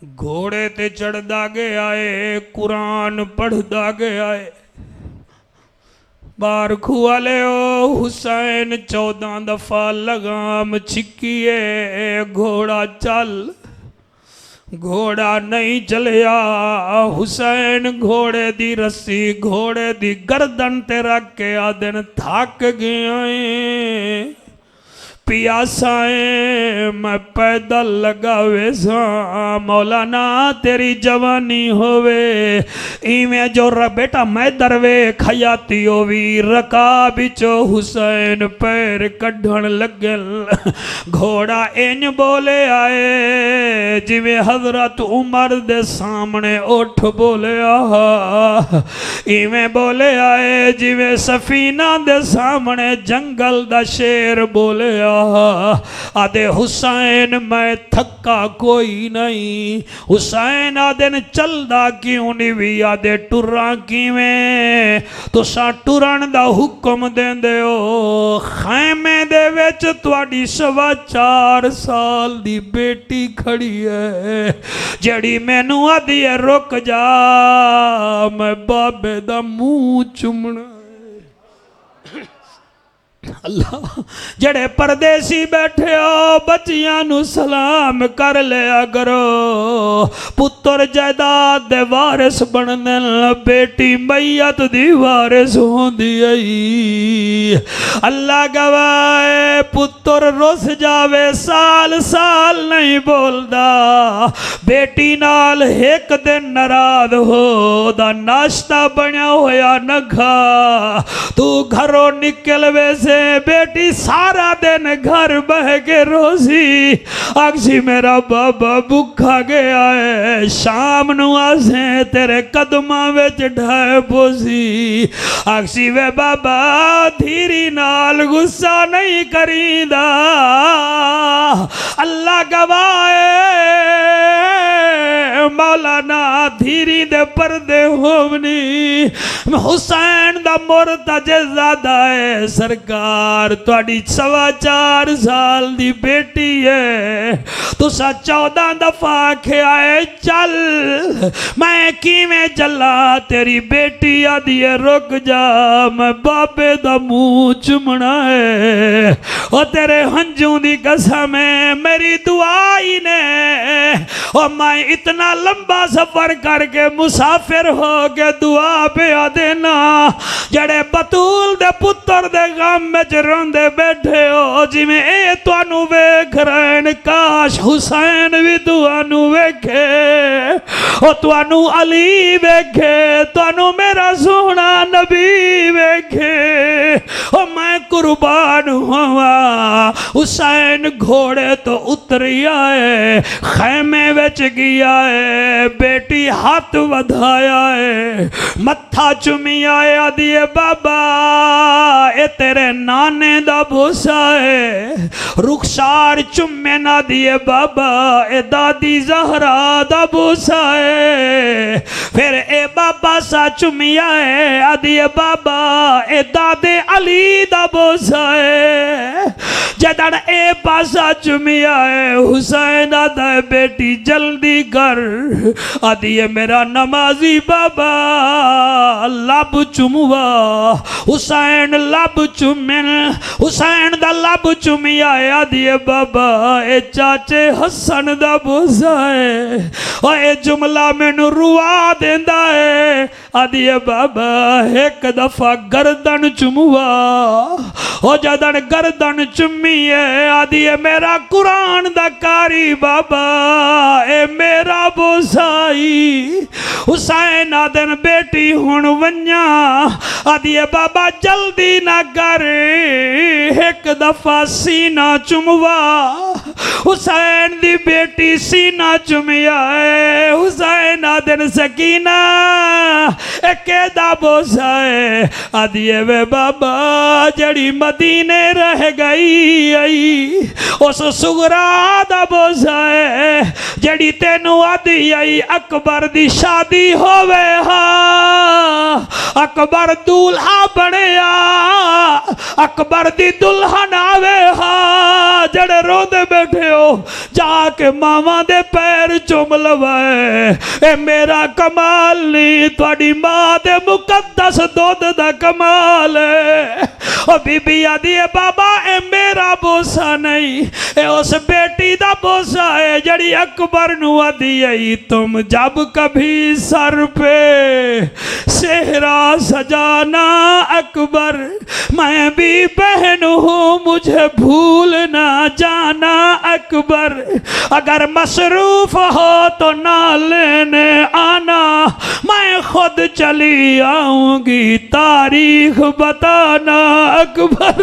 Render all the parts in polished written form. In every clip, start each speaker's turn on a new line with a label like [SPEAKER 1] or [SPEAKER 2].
[SPEAKER 1] घोड़े ते चढ़दा गया है, कुरान पढ़दा गया है। बार खुआले ओ हुसैन 14 दफा लगाम छिकिए, घोड़ा चल, घोड़ा नहीं चलिया। हुसैन घोड़े दी रस्सी घोड़े दी गर्दन ते रख के आदन थक गया है, पियासा है, मैं पैदल लगावे सा। मौलाना तेरी जवानी होवे इवें जो बेटा मैं दरवे खयाती होवी रका बिचो हुसैन पैर कढ़न लगल। घोड़ा इंज बोले आए जिवें हजरत उमर दे सामने उठ बोले आ, इवें बोले आए जिवें सफीना दे सामने जंगल दा शेर बोले आ। आदे हुसैन मैं थका कोई नहीं। हुसैन आदे ने चलदा क्यों नहीं भी, आदे टुरा किवें, तुसा टुरन दा हुक्म देंदे हो। खैमे दे विच तुहाडी 4.25 साल दी बेटी खड़ी है जड़ी मैनू आदी है रुक जा, मैं बाबे दा मुंह चुमना। अल्लाह जड़े परदेसी बैठे हो बच्चियां नु सलाम कर लिया करो। पुत्र जायदाद दे वारिस बनने, बेटी मैयत दी वारिस होंदी आई। अल्लाह गवाए पुत्र रुस जावे साल साल नहीं बोलदा, बेटी नाल एक दिन नाराज हो दा नाश्ता बनया होया न खा। तू घरों निकल वैसे बेटी सारा दिन घर बह के रोजी अक्सी मेरा बाबा भूखा गया है, शाम नु आसे तेरे कदमां विच ढह पोसी। अक्सी वे बाबा धीरी नाल गुस्सा नहीं करीदा, अल्लाह गवाए मौलाना धीरी दे पर्दे होवनी। हुसैन दा मुर्तज़ा है सरकार, तुहाडी 4.25 साल दी बेटी है, तुसा 14 दफा आखिया है चल, मैं किवें चला, तेरी बेटी आदी है रुक जा, मैं बाबे दा मुंह चुमना है। ओ तेरे हंजू दी कसम है मेरी दुआई ने, ओ मैं इतना लंबा सफर करके मुसाफिर हो के दुआ पे देना। जड़े बतूल दे पुत्र दे गम में रोंदे बैठे हो जिवें ए तुहानू वेख रहे, काश हुसैन भी तुहानू वेखे, ओ तुहानू अली वेखे, तुहानू मेरा सोहना नबी वेखे, ओ मैं कुर्बान होवा। हुसैन घोड़े तो उतरिया है, खैमे विच गया है, बेटी हाथ वधाया है, मत्था चुमिया है, आदि बाबा ए तेरे नाने दा भूसा है। रुखसार चुम्मे ना दिए बाबा ए दादी जहरा दा भूसा है। फिर ए बाबा सा चुमिया है, आदि बाबा ए दादे अली दा भूसा है। जदन ए पासा चुमिया है हुसैन आदा है बेटी जल्दी कर, आदि मेरा नमाजी बाबा लब चुमवा। हुसैन लब चुमिन, हुसैन दा लब चुमिया है, आदि बाबा ए चाचे हसन दा बोझा है। ओ ए जुमला मैनू रुआ देंदा है, आदि बाबा एक दफा गर्दन चुमवा। ओ जदन गर्दन चुमी है, आदि मेरा कुरान दा कारी बाबा ए मेरा बोझाई। हुसैन आदन बेटी हुण वन्या, आदि बाबा जल्दी ना कर, एक दफा सीना चुमवा। हुसैन दी बेटी सीना चुमिया है। हुसैन आदन सकीना एकेदा बोझा है, आदि वे बाबा जड़ी मदीने रह गई आई, उस सुगरा दा बोझा है जड़ी तेनू आदि आई अकबर दी शादी होवे। हाँ अकबर दूल्हा बनया अकबर दी दुल्हन आवे हा जड़े रोंदे बैठे हो जाके मावा दे पैर चुम लवाए ए मेरा कमाल नहीं तुहाडी मां दे मुकद्दस दुध दा कमाल है ओ बीबी आदी है बाबा ए मेरा बोसा नहीं ए उस बेटी दा बोसा है जड़ी अकबर नु आदी है तुम जब कभी सर पे सेहरा सजाना अकबर मैं भी बहन हूँ मुझे भूल ना जाना अकबर अगर मसरूफ हो तो ना लेने आना मैं खुद चली आऊंगी तारीख बताना अकबर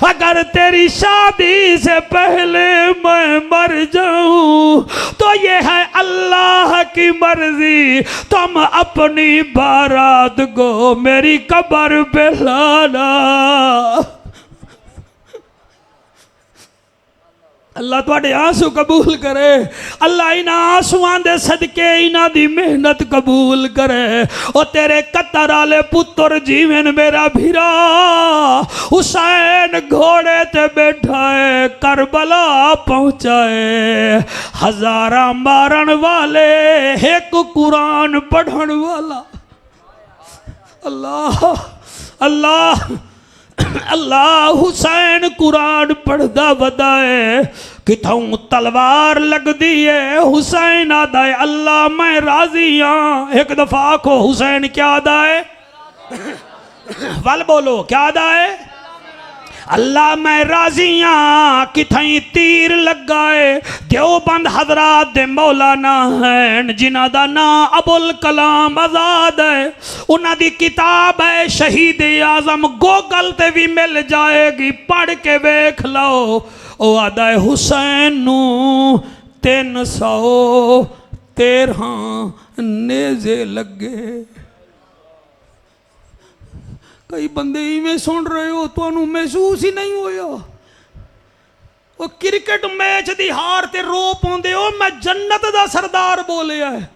[SPEAKER 1] अगर तेरी शादी से पहले मैं मर जाऊं तो ये है अल्लाह की मर्जी तुम अपनी बारात को मेरी कब्र पे लाना अल्लाह तुहाडे आंसू कबूल करे अल्लाह इन्हां आंसुआं दे सदके इन्हां दी मेहनत कबूल करे ओ तेरे कतर आले पुत्र जीवन मेरा भीरा हुसैन घोड़े ते बैठा है करबला पहुंचाए हजारा मारन वाले एक कुरान पढ़न वाला अल्लाह अल्लाह अल्लाह हुसैन कुरान पढ़दा वदाए किथों तलवार लगदी है हुसैन आदा है अल्लाह मैं राजी हाँ एक दफा आखो हुसैन क्या आदा है वल बोलो क्या आदा है अल्लाह मैं राजी हाँ किथई तीर लगाए देवबंद हजरात दे मौलाना हैं जिन्हां दा नाम अबुल कलाम आजाद है उन्हां दी किताब है शहीद आजम गूगल ते भी मिल जाएगी पढ़ के वेख लो ओ आदा है हुसैन नू 313 नेज़े लगे कई बंदे इवें सुन रहे हो तो महसूस ही नहीं होया वो क्रिकेट मैच दी हार ते रो पाउंदे हो मैं जन्नत दा सरदार बोलिया है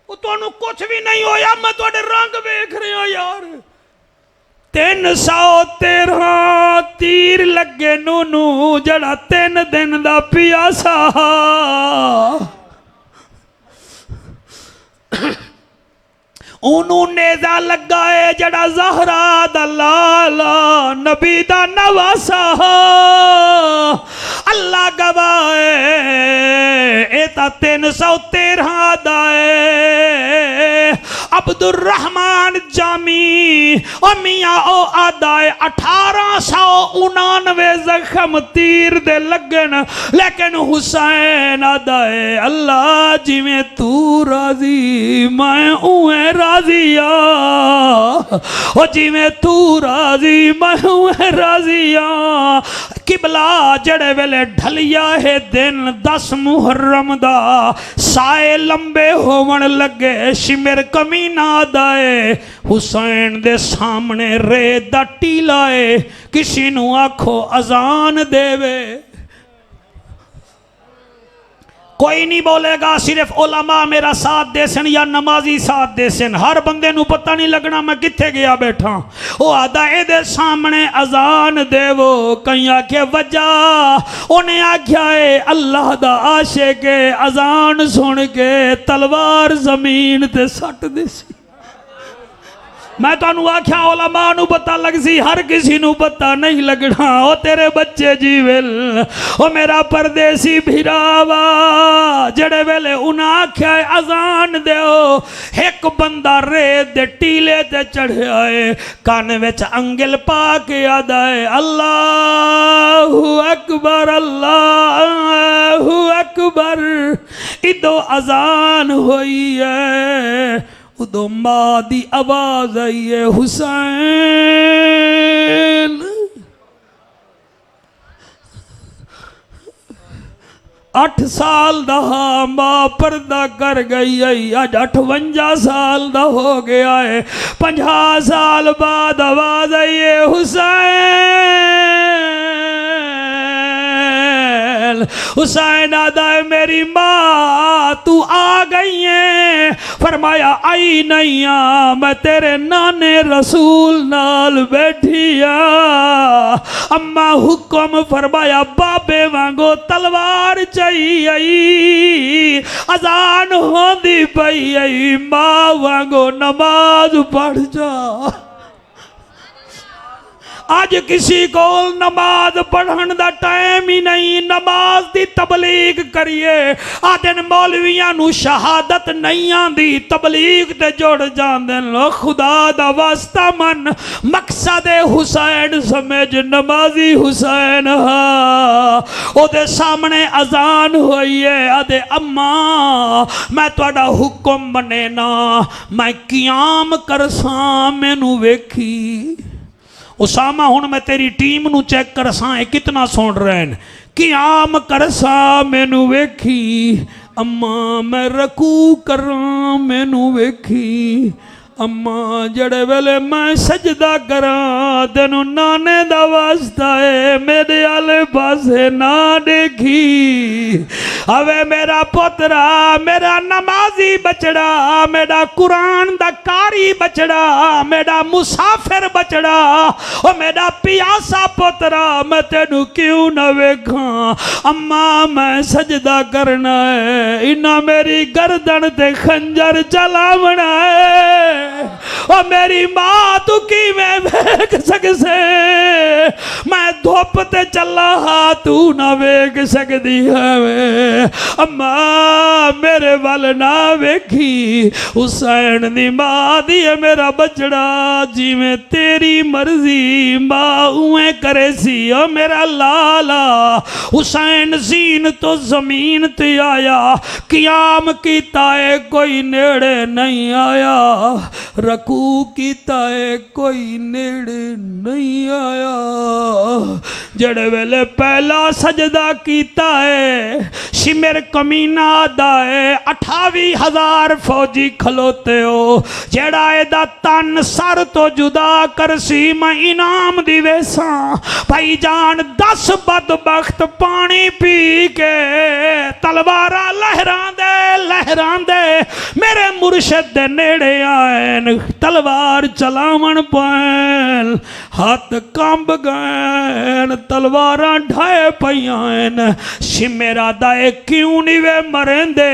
[SPEAKER 1] वो तो कुछ भी नहीं होया मैं तुहाडे रंग वेख रहा यार 313 तीर लगे नूनू जड़ा 3 दिन दा पियासा उन्होंने नेज़ा लगा है जड़ा ज़हरा दा लाला नबी दा नवासा अल्लाह गवाए ए ता 313 दा है अब्दुल रहमान जामी ओ मियाँ ओ आदा है 1899 जख्म तीर दे लगन लेकिन हुसैन आदा है अल्लाह जिवें तू राजी मैं उवें राजिया ओ जिवें तू राजी मैं उवें राजिया किबला जड़े वेले ढलिया है दिन 10 मुहर्रम दा साए लंबे होवन लगे शिमिर कमीना दाए हुसैन दे सामने रेत दा टीला है किसी नू आखो अजान देवे कोई नहीं बोलेगा सिर्फ उलमा मेरा साथ देसन या नमाजी साथ देसन हर बंदे नू पता नहीं लगना मैं किथे गया बैठा वो आदा ए सामने अजान देवो कई आखे वजह उन्हें आख्या है अल्लाह दा आशिक अजान सुन के तलवार जमीन ते सट देसी मैं तुहानू आख्या उलमा नू पता लग सी हर किसी नू पता नहीं लगना ओ तेरे बच्चे जीविल ओ मेरा परदेसी भिरावा जड़े वेले उन्हें आख्या अजान दो एक बंदा रेत दे टीले ते चढ़िया है कान विच अंगल पा के आदा है अल्लाहु अकबर अल्लाहु अकबर इदो अजान हुई है उदो मां दी आवाज आई है हुसैन 8 साल दा मां पर्दा कर गई है अज 58 साल दा हो गया है 50 साल बाद आवाज आई है हुसैन हुसैन आदा है मेरी माँ तू आ गई है। फरमाया आई नहीं आ, मैं तेरे नाने रसूल नाल बैठी आ। अम्मा हुक्म फरमाया बाबे वांगो तलवार चाहिए आई, अजान होंदी पई आई, माँ वांगो नमाज पढ़ जा। आज किसी को नमाज पढ़न दा टाइम ही नहीं, नमाज दी तबलीग करिए। आदन मौलवियां नू शहादत नहीं आंदी, तबलीग ते जुड़ जांदे। लो खुदा दा वास्ता मन मकसद हुसैन समझ, नमाजी हुसैन हा। ओदे सामने अजान होई है, आदे अम्मा मैं तुहाडा हुक्म मने ना, मैं कियाम करसां मैनू वेखी। उसामा हुण मैं तेरी टीम नू चेक करसां कितना सुन रहे हैं। कि आम करसा मैनू वेखी, अम्मा मैं रकू करा मैनू वेखी। अम्मा जड़े वेले मैं सजदा करा तेनू नाने दा वास्ता है, मेरे आले पासे ना देखी। अवे मेरा पुत्रा, मेरा नमाजी बचड़ा, मेरा कुरान दा कारी बचड़ा, मेरा मुसाफिर बचड़ा, ओ मेरा पियासा पुत्रा, मैं तेनू क्यों ना वेखा। अम्मा मैं सजदा करना है, इन्ना मेरी गर्दन ते खंजर चलावना है। ओ मेरी मां तू की मैं वेख सकसे, मैं धुप ते चला हा तू ना वेख सकदी है। अम्मा मेरे वल ना वेखी, हुसैन दी मां दी है मेरा बचड़ा, जिवें तेरी मर्जी मां उवें करे सी। ओ मेरा लाला हुसैन जीन तो जमीन ते आया, कियाम कीता है कोई नेड़े नहीं आया, रकू कीता है कोई नेड़े नहीं आया। जड़े वेले पहला सजदा कीता है, शिमर कमीना दा है 28,000 फौजी खलोते हो। जेड़ा एदा तन सर तो जुदा करसी मैं इनाम दिवेसा। भाई जान 10 बदबख्त पानी पी के तलवारा लहरांदे मेरे मुर्शद दे नेड़े आए, तलवार चलावन पैन, हाथ कंब गए, तलवारा ढाए पईयां। शिमेरा दाए क्यों नहीं वे मरेंदे,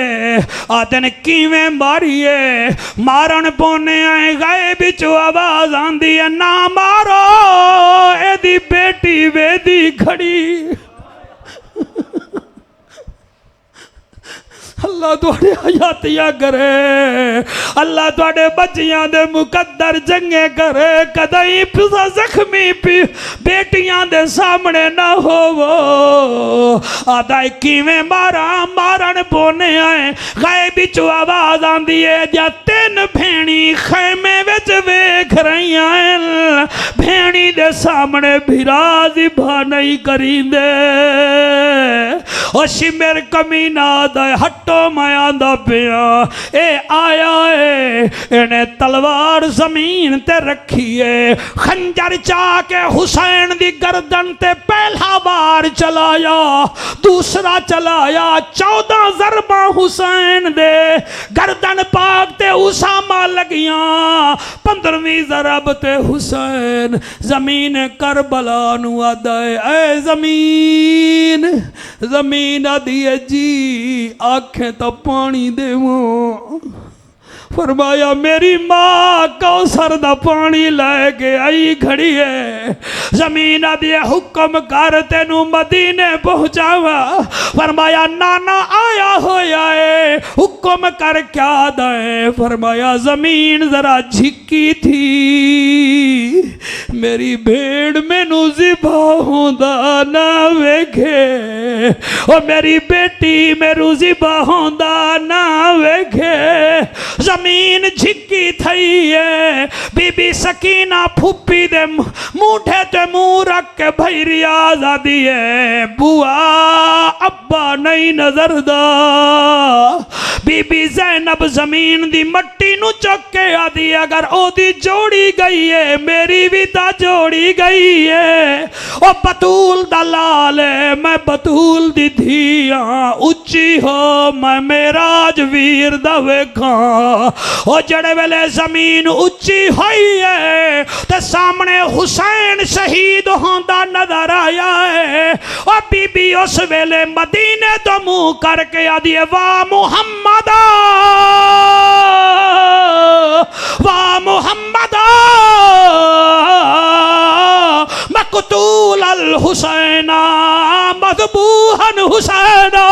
[SPEAKER 1] आदन किवें मारिए, मारन पौने आए गए बिचो आवाज आंदी है ना मारो, एदी बेटी वेदी खड़ी। अल्लाह तुहाडे हयातियां करे, अल्लाह तुहाडे बच्चियां दे मुकद्दर जंगे करे, कदई पिसा जख्मी बेटियां दे सामने ना होवो। आदा किवें मारा, मारन पोने आए गए बिचो आवाज आंदी है, जा 3 भेणी खैमे विच वेख रहियां हैं, भेणी दे सामने भिराज भा नहीं करींदे। ओ शिमर कमीना दा हटो मैं आंदा पिया, ए आया है इन्हें तलवार जमीन ते रखी है, खंजर चा के हुसैन दी गर्दन ते पहला बार चलाया, दूसरा चलाया, 14 ज़रबा हुसैन दे गर्दन पाक ते उसामा लगिया, 15वीं ज़रब ते हुसैन जमीन करबला नु आदा है, ए जमीन जमीन आदी है जी आंखें तो पानी देवो। फरमाया मेरी मां कौसर दा पानी लेके आई खड़ी है, जमीन आदि हुक्म कर तेनू मदीने पहुंचावा। फरमाया नाना आया होया है, हुक्म कर क्या दे। फरमाया जमीन जरा झिकी थी, मेरी भेड़ मैनू ज़िबा होंदा ना वेखे, ओ मेरी बेटी मेरू ज़िबा होंदा ना वेखे। जमीन झिकी थई है, बीबी सकीना फुप्पी दे मूठे ते मुंह रख के भैरी आजादी है, बुआ अब्बा नहीं नजरदा। बीबी ज़ैनब जमीन दी मट्टी नू चुक के आदी अगर ओदी जोड़ी गई है मेरी भी ता जोड़ी गई है। ओ बतूल दा लाल है मैं बतूल दी धिया उच्ची हो मैं मेराज वीर दा वेखां। ओ जड़े वेले जमीन उच्ची हुई है ते सामने हुसैन शहीद होंदा नजर आया है। ओ बीबी उस वेले मदीने तो मुंह करके आदी वाह मुहम्मद वाह मुहम्मद मकतूल अल हुसैना मज़बूहन हुसैना।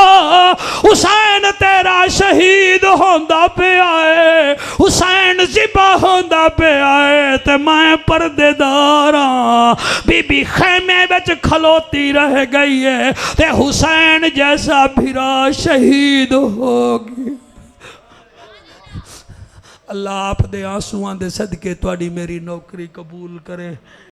[SPEAKER 1] हुसैन तेरा शहीद होंदा पिया है हुसैन ज़िबा होंदा पिया है ते मैं पर्देदार हां। बीबी खेमे विच खलोती रह गई है ते हुसैन जैसा भिरा शहीद हो गया। अल्लाह आप दे आंसुआं दे सदके तुहाडी मेरी नौकरी कबूल करे।